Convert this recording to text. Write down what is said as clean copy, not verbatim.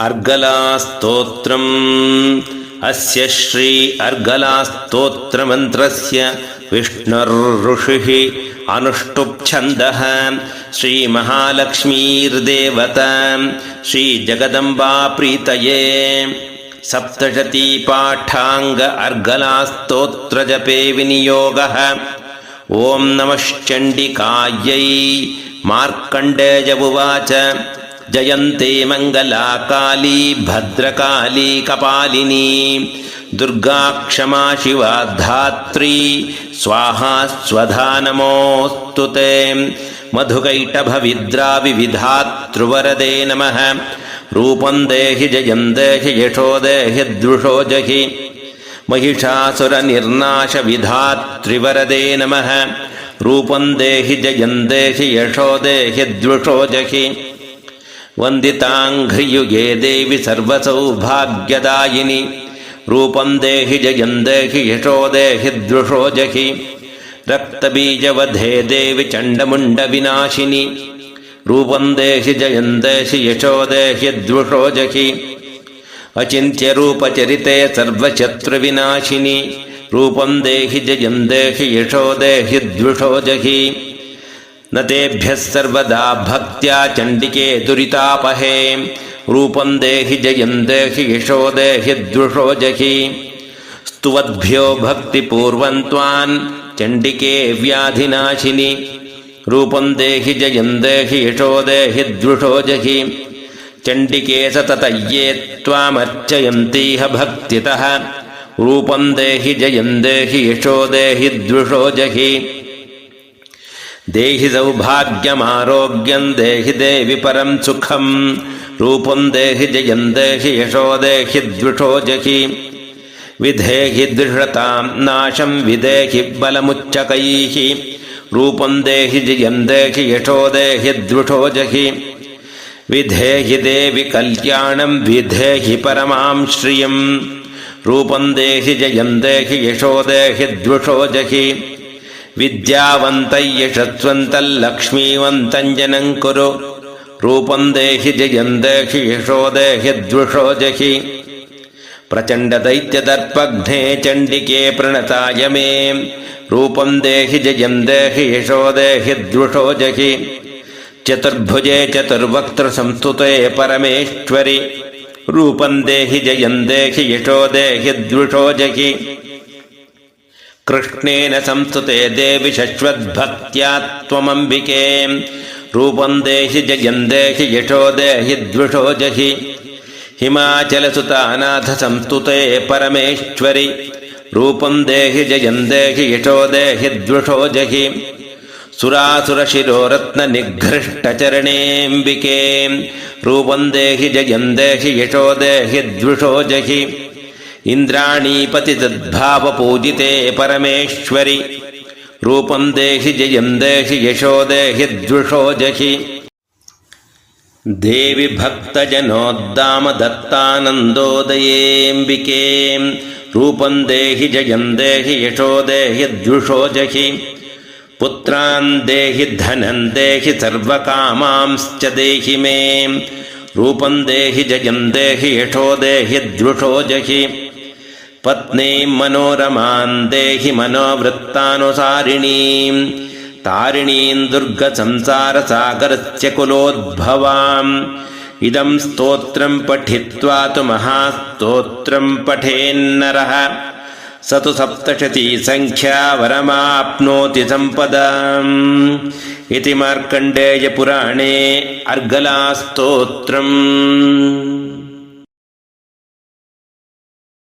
अर्गलास्तोत्रम् अस्य श्री अर्गलास्तोत्रमन्त्रस्य विष्णुर्ऋषिः अनुष्टुप् छन्दः श्रीमहालक्ष्मीर्देवता श्रीजगदम्बा प्रीतये सप्तशती पाठांग अर्गलास्तोत्रजपे विनियोगः। ओं नमश्चण्डिकायै। मार्कण्डेय उवाच जयन्ते मंगला काली भद्रकाली कपालिनी दुर्गा क्षमा शिवा धात्री स्वाहा स्वधा नमोऽस्तुते। मधुकैटभविद्रा विविधातृवरदे नमः। रूपं देहि जयं देहि यशो देहि द्रुषो जहि। महिषासुरनिर्नाशविधातृवरदे नमः। रूपं देहि जयं देहि यशो देहि द्रुषो जहि। वन्दिताङ्घ्रियुगे देवि सर्वसौभाग्यदायिनि रूपं देहि जयं देहि यशो देहि द्रुषो जहि। रक्तबीजवधे देवि चण्डमुण्डविनाशिनि रूपं देहि जयं देहि यशो देहि द्रुषो जहि। अचिन्त्यरूपचरिते सर्वशत्रुविनाशिनि रूपं देहि जयं देहि यशो देहि द्रुषो जहि। न तेभ्यः सर्वदा भक्त्या चण्डिके दुरितापहे रूपं देहि जयं देहि यशो देहि द्रुषो जहि। स्तुवद्भ्यो भक्तिपूर्वं त्वां चण्डिके व्याधिनाशिनि रूपं देहि जयं देहि यशो देहि द्रुषो जहि। चण्डिके सततये त्वामर्चयन्तीह भक्तितः रूपं देहि जयं देहि यशो देहि द्रुषो जहि। देहि सौभाग्यमारोग्यं देहि देवि परं सुखं रूपं देहि जयं देहि यशो देहि द्रुषो जहि। विधेहि दृढतां नाशं विदेहि बलमुच्चकैः रूपं देहि जयं देहि यशो देहि द्रुषो जहि। विधेहि देवि कल्याणं विधेहि परमां श्रियं रूपं देहि जयं देहि यशो देहि द्रुषो जहि। विद्यावन्तं यशस्वन्तं लक्ष्मीवन्तं जनं कुरु रूपं देहि जयं देहि यशो देहि द्रुषो जहि। प्रचण्डदैत्यदर्पघ्ने चण्डिके प्रणताय मे रूपं देहि जयं देहि यशो देहि द्रुषो जहि। चतुर्भुजे चतुर्वक्त्रसंस्तुते परमेश्वरि रूपं देहि जयं देहि यशो देहि द्रुषो जहि। कृष्णेन संस्तुते देवि शश्वद्भक्त्या त्वमम्बिके रूपं देहि जयं देहि यशो देहि द्रुषो जहि। हिमाचलसुतानाथ संस्तुते परमेश्वरि रूपं देहि जयं देहि यशो देहि द्रुषो जहि। सुरासुरशिरोरत्ननिघ्रष्टचरणेऽम्बिके रूपं देहि जयं देहि यशो देहि द्रुषो जहि। इन्द्राणीपतितद्भावपूजिते परमेश्वरि रूपं देहि जयं देहि यशो देहि द्रुषो जहि। देवि भक्तजनोद्दाम दत्तानन्दोदयेऽम्बिके रूपं देहि जयं देहि यशो देहि द्रुषो जहि। पुत्रान् देहि धनं देहि सर्वकामांश्च देहि मे रूपं देहि जयं देहि यशो देहि द्रुषो जहि। पत्नीं मनोरमां देहि मनोवृत्तानुसारिणीं तारिणीं दुर्गसंसारसागरस्य कुलोद्भवाम्। इदं स्तोत्रं पठित्वा तु महास्तोत्रं पठेन्नरः स तु सप्तशती संख्या वरमाप्नोति सम्पदाम्। इति मार्कण्डेयपुराणे अर्गलास्तोत्रम्।